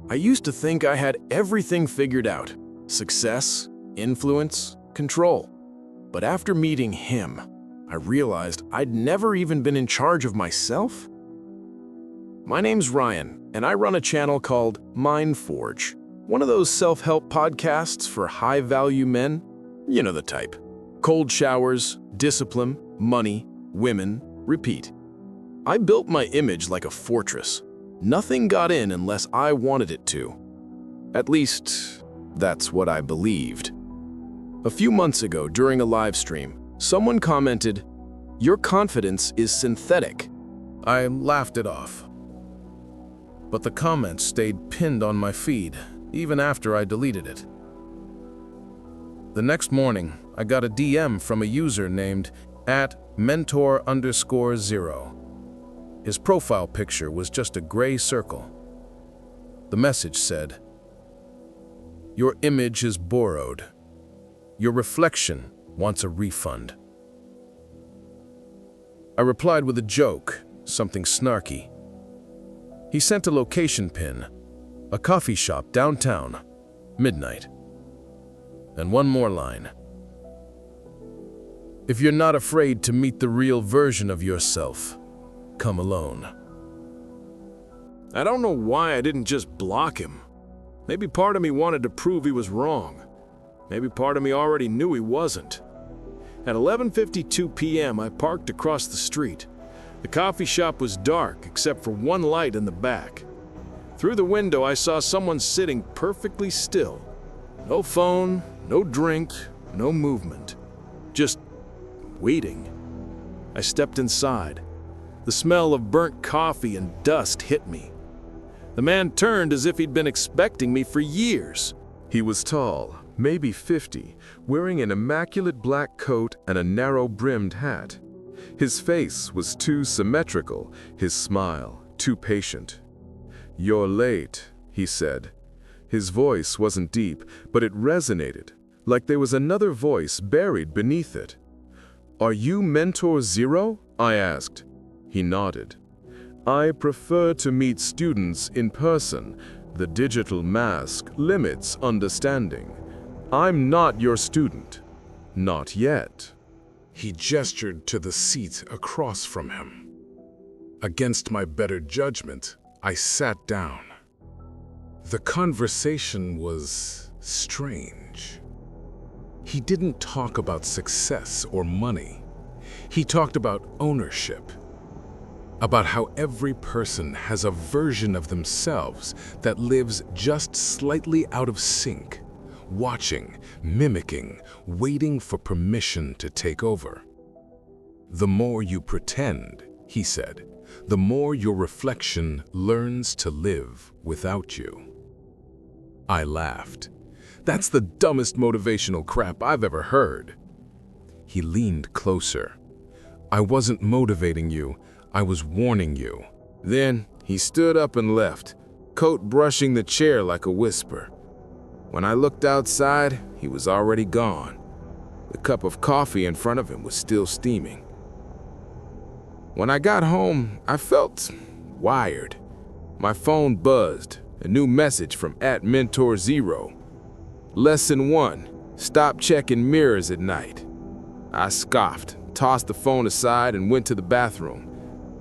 I used to think I had everything figured out: success, influence, control. But after meeting him, I realized I'd never even been in charge of myself. My name's Ryan, and I run a channel called Mind Forge, one of those self-help podcasts for high-value men. You know the type. Cold showers, discipline, money, women, repeat. I built my image like a fortress. Nothing got in unless I wanted it to. At least, that's what I believed. A few months ago, during a live stream, someone commented, "Your confidence is synthetic." I laughed it off. But the comment stayed pinned on my feed, even after I deleted it. The next morning, I got a DM from a user named @mentor_0. His profile picture was just a gray circle. The message said, "Your image is borrowed. Your reflection wants a refund." I replied with a joke, something snarky. He sent a location pin, a coffee shop downtown, midnight. And one more line. "If you're not afraid to meet the real version of yourself, come alone." I don't know why I didn't just block him. Maybe part of me wanted to prove he was wrong. Maybe part of me already knew he wasn't. At 11:52 p.m., I parked across the street. The coffee shop was dark, except for one light in the back. Through the window, I saw someone sitting perfectly still. No phone, no drink, no movement. Just waiting. I stepped inside. The smell of burnt coffee and dust hit me. The man turned as if he'd been expecting me for years. He was tall, maybe 50, wearing an immaculate black coat and a narrow-brimmed hat. His face was too symmetrical, his smile too patient. "You're late," he said. His voice wasn't deep, but it resonated, like there was another voice buried beneath it. "Are you Mentor Zero?" I asked. He nodded. "I prefer to meet students in person. The digital mask limits understanding. I'm not your student. Not yet." He gestured to the seat across from him. Against my better judgment, I sat down. The conversation was strange. He didn't talk about success or money. He talked about ownership. About how every person has a version of themselves that lives just slightly out of sync, watching, mimicking, waiting for permission to take over. "The more you pretend," he said, "the more your reflection learns to live without you." I laughed. "That's the dumbest motivational crap I've ever heard." He leaned closer. "I wasn't motivating you, I was warning you." Then he stood up and left, coat brushing the chair like a whisper. When I looked outside, he was already gone. The cup of coffee in front of him was still steaming. When I got home, I felt wired. My phone buzzed, a new message from @MentorZero. Lesson 1, stop checking mirrors at night. I scoffed, tossed the phone aside, and went to the bathroom.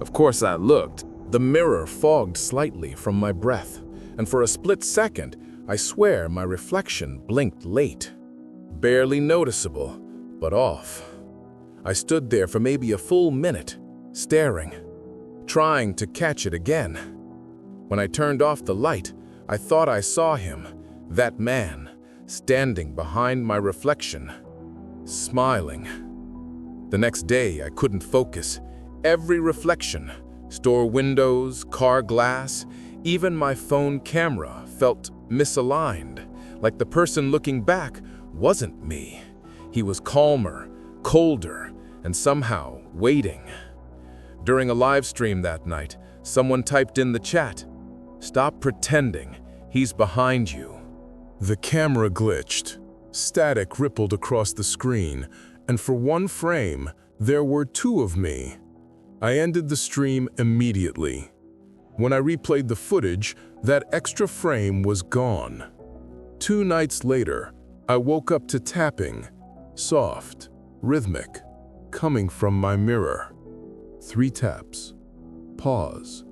Of course I looked. The mirror fogged slightly from my breath, and for a split second, I swear my reflection blinked late. Barely noticeable, but off. I stood there for maybe a full minute, staring, trying to catch it again. When I turned off the light, I thought I saw him, that man, standing behind my reflection, smiling. The next day, I couldn't focus. Every reflection, store windows, car glass, even my phone camera felt misaligned, like the person looking back wasn't me. He was calmer, colder, and somehow waiting. During a live stream that night, someone typed in the chat, "Stop pretending, he's behind you." The camera glitched. Static rippled across the screen, and for one frame, there were two of me. I ended the stream immediately. When I replayed the footage, That extra frame was gone. 2 nights later, I woke up to tapping, soft, rhythmic, coming from my mirror. 3 taps, pause,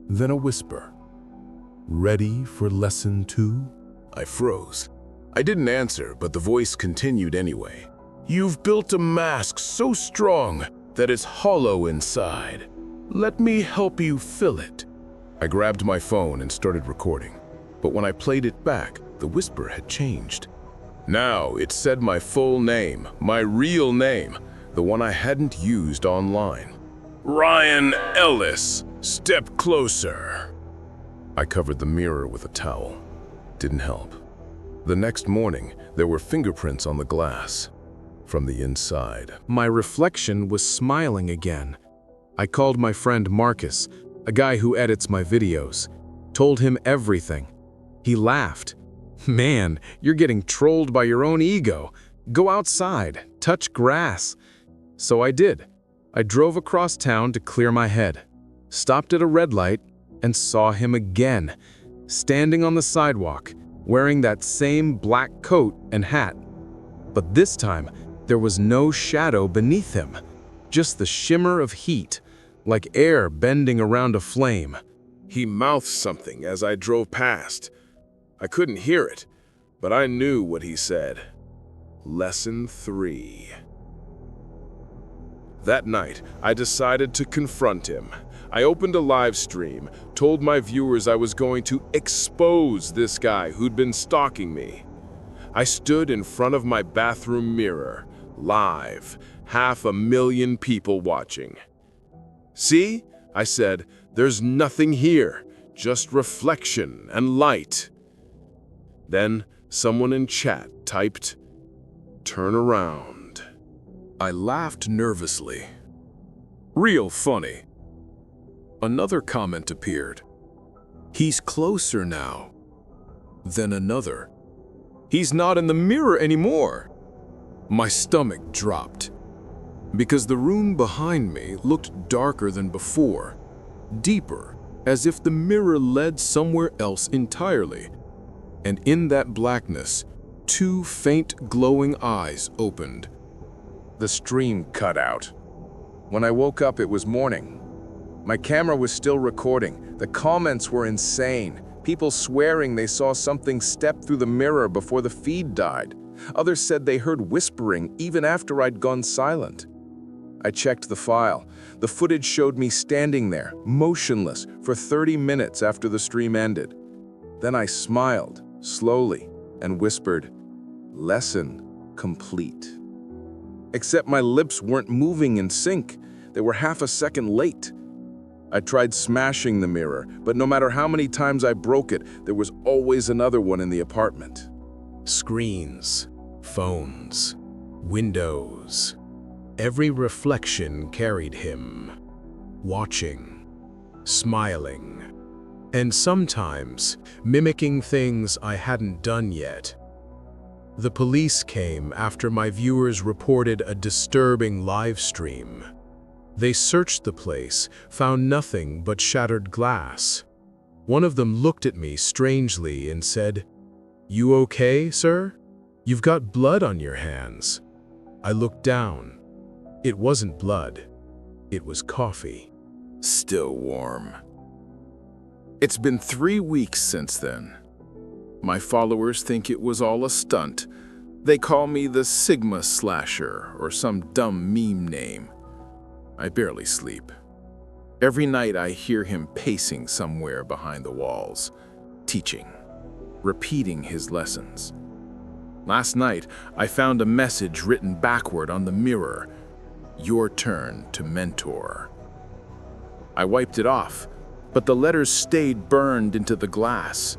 then a whisper. Ready for lesson 2? I froze. I didn't answer, but the voice continued anyway. You've built a mask so strong that it's hollow inside. Let me help you fill it. I grabbed my phone and started recording, but when I played it back, the whisper had changed. Now it said my full name, my real name, the one I hadn't used online. Ryan Ellis, step closer. I covered the mirror with a towel. Didn't help. The next morning, there were fingerprints on the glass from the inside. My reflection was smiling again. I called my friend Marcus, a guy who edits my videos, told him everything. He laughed. Man, you're getting trolled by your own ego. Go outside, touch grass. So I did. I drove across town to clear my head, stopped at a red light, and saw him again, standing on the sidewalk, wearing that same black coat and hat. But this time, there was no shadow beneath him, just the shimmer of heat, like air bending around a flame. He mouthed something as I drove past. I couldn't hear it, but I knew what he said. Lesson 3. That night, I decided to confront him. I opened a live stream, told my viewers I was going to expose this guy who'd been stalking me. I stood in front of my bathroom mirror, live, 500,000 people watching. See, I said, there's nothing here, just reflection and light. Then someone in chat typed, "Turn around." I laughed nervously. Real funny. Another comment appeared. "He's closer now." Then another. "He's not in the mirror anymore." My stomach dropped, because the room behind me looked darker than before, deeper, as if the mirror led somewhere else entirely. And in that blackness, 2 faint glowing eyes opened. The stream cut out. When I woke up, it was morning. My camera was still recording. The comments were insane. People swearing they saw something step through the mirror before the feed died. Others said they heard whispering even after I'd gone silent. I checked the file. The footage showed me standing there, motionless, for 30 minutes after the stream ended. Then I smiled, slowly, and whispered, "Lesson complete." Except my lips weren't moving in sync. They were half a second late. I tried smashing the mirror, but no matter how many times I broke it, there was always another one in the apartment. Screens, phones, windows. Every reflection carried him, watching, smiling, and sometimes mimicking things I hadn't done yet. The police came after my viewers reported a disturbing live stream. They searched the place, found nothing but shattered glass. One of them looked at me strangely and said, "You okay, sir? You've got blood on your hands." I looked down. It wasn't blood. It was coffee. Still warm. It's been 3 weeks since then. My followers think it was all a stunt. They call me the Sigma Slasher or some dumb meme name. I barely sleep. Every night I hear him pacing somewhere behind the walls, teaching, repeating his lessons. Last night, I found a message written backward on the mirror, "Your turn to mentor." I wiped it off, but the letters stayed burned into the glass,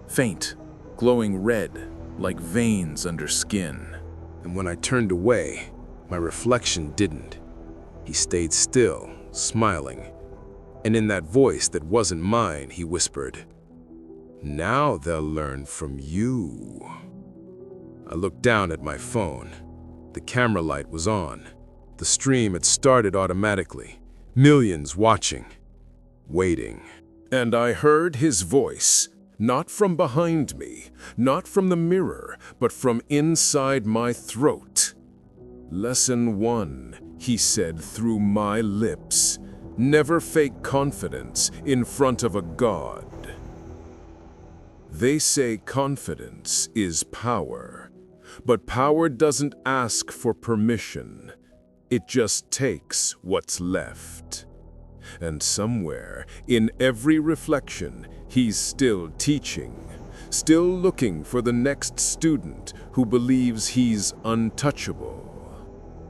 faint, glowing red, like veins under skin. And when I turned away, my reflection didn't. He stayed still, smiling, and in that voice that wasn't mine, he whispered, "Now they'll learn from you." I looked down at my phone. The camera light was on. The stream had started automatically, millions watching, waiting. And I heard his voice, Not from behind me, not from the mirror, but from inside my throat. Lesson 1, he said through my lips. Never fake confidence in front of a god. They say confidence is power, but power doesn't ask for permission. It just takes what's left. And somewhere, in every reflection, he's still teaching, still looking for the next student who believes he's untouchable.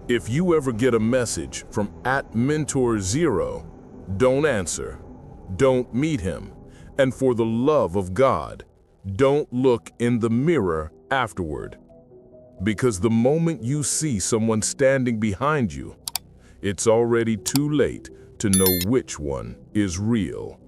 If you ever get a message from @Mentor0, don't answer, don't meet him, and for the love of God, don't look in the mirror afterward. Because the moment you see someone standing behind you, it's already too late to know which one is real.